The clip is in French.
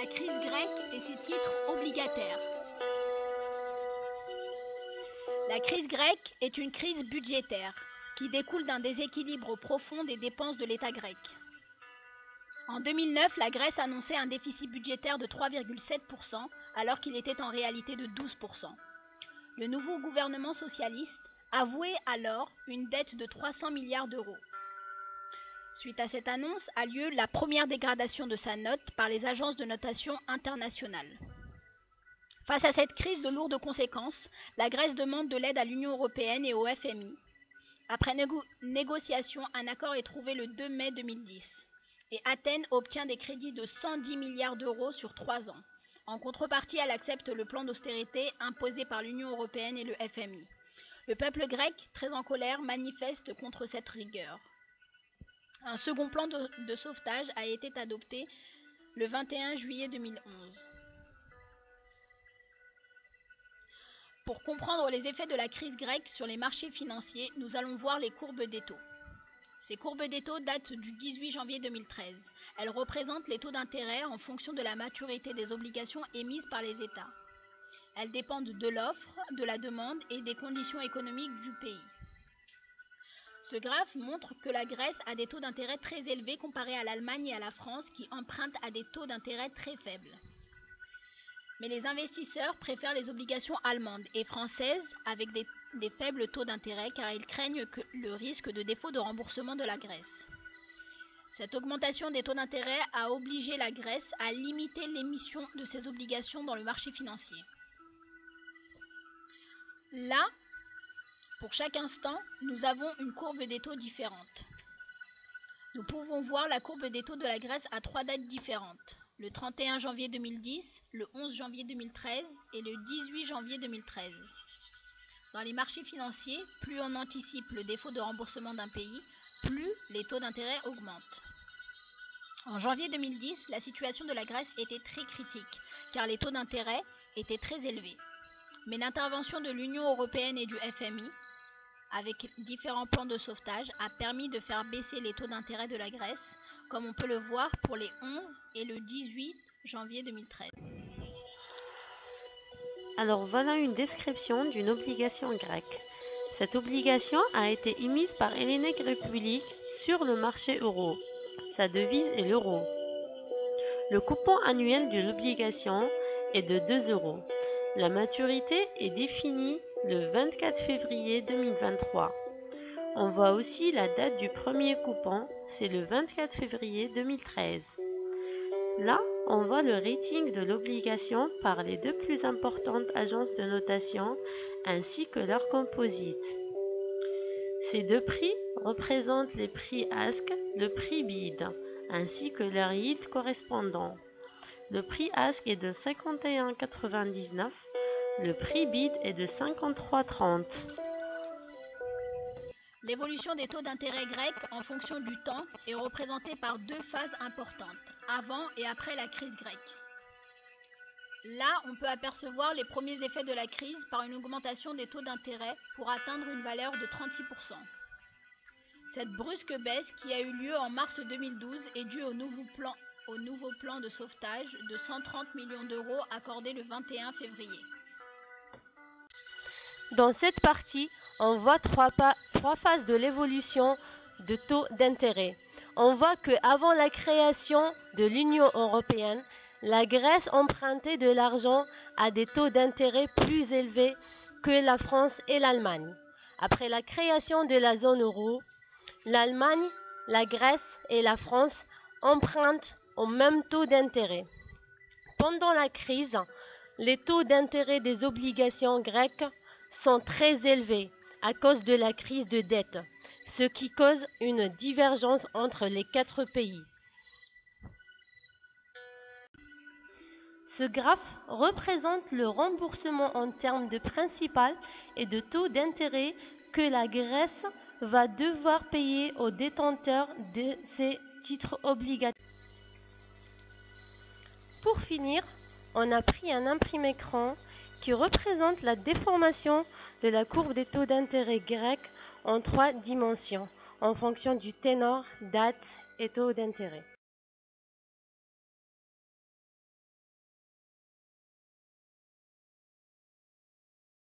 crise grecque et ses titres obligataires. La crise grecque est une crise budgétaire qui découle d'un déséquilibre profond des dépenses de l'État grec. En 2009, la Grèce annonçait un déficit budgétaire de 3,7% alors qu'il était en réalité de 12%. Le nouveau gouvernement socialiste avouait alors une dette de 300 milliards d'euros. Suite à cette annonce a lieu la première dégradation de sa note par les agences de notation internationales. Face à cette crise de lourdes conséquences, la Grèce demande de l'aide à l'Union européenne et au FMI. Après négociation, un accord est trouvé le 2 mai 2010 et Athènes obtient des crédits de 110 milliards d'euros sur 3 ans. En contrepartie, elle accepte le plan d'austérité imposé par l'Union européenne et le FMI. Le peuple grec, très en colère, manifeste contre cette rigueur. Un second plan de sauvetage a été adopté le 21 juillet 2011. Pour comprendre les effets de la crise grecque sur les marchés financiers, nous allons voir les courbes des taux. Ces courbes des taux datent du 18 janvier 2013. Elles représentent les taux d'intérêt en fonction de la maturité des obligations émises par les États. Elles dépendent de l'offre, de la demande et des conditions économiques du pays. Ce graphe montre que la Grèce a des taux d'intérêt très élevés comparés à l'Allemagne et à la France qui empruntent à des taux d'intérêt très faibles. Mais les investisseurs préfèrent les obligations allemandes et françaises avec des faibles taux d'intérêt car ils craignent le risque de défaut de remboursement de la Grèce. Cette augmentation des taux d'intérêt a obligé la Grèce à limiter l'émission de ses obligations dans le marché financier. Là, pour chaque instant, nous avons une courbe des taux différente. Nous pouvons voir la courbe des taux de la Grèce à 3 dates différentes. Le 31 janvier 2010, le 11 janvier 2013 et le 18 janvier 2013. Dans les marchés financiers, plus on anticipe le défaut de remboursement d'un pays, plus les taux d'intérêt augmentent. En janvier 2010, la situation de la Grèce était très critique, car les taux d'intérêt étaient très élevés. Mais l'intervention de l'Union européenne et du FMI, avec différents plans de sauvetage, a permis de faire baisser les taux d'intérêt de la Grèce, comme on peut le voir pour les 11 et le 18 janvier 2013. Alors voilà une description d'une obligation grecque. Cette obligation a été émise par Hellenic Republic sur le marché euro. Sa devise est l'euro. Le coupon annuel de l'obligation est de 2 euros. La maturité est définie le 24 février 2023. On voit aussi la date du premier coupon, c'est le 24 février 2013. Là, on voit le rating de l'obligation par les deux plus importantes agences de notation ainsi que leur composite. Ces deux prix représentent les prix ask, le prix bid, ainsi que leur yield correspondant. Le prix ask est de 51,99, le prix bid est de 53,30. L'évolution des taux d'intérêt grecs en fonction du temps est représentée par deux phases importantes, avant et après la crise grecque. Là, on peut apercevoir les premiers effets de la crise par une augmentation des taux d'intérêt pour atteindre une valeur de 36%. Cette brusque baisse qui a eu lieu en mars 2012 est due au nouveau plan de sauvetage de 130 millions d'euros accordé le 21 février. Dans cette partie, on voit trois phases de l'évolution de taux d'intérêt. On voit qu'avant la création de l'Union européenne, la Grèce empruntait de l'argent à des taux d'intérêt plus élevés que la France et l'Allemagne. Après la création de la zone euro, l'Allemagne, la Grèce et la France empruntent au même taux d'intérêt. Pendant la crise, les taux d'intérêt des obligations grecques sont très élevés à cause de la crise de dette, ce qui cause une divergence entre les 4 pays. Ce graphe représente le remboursement en termes de principal et de taux d'intérêt que la Grèce va devoir payer aux détenteurs de ces titres obligataires. Pour finir, on a pris un imprimé-écran qui représente la déformation de la courbe des taux d'intérêt grecs en 3 dimensions, en fonction du ténor, date et taux d'intérêt.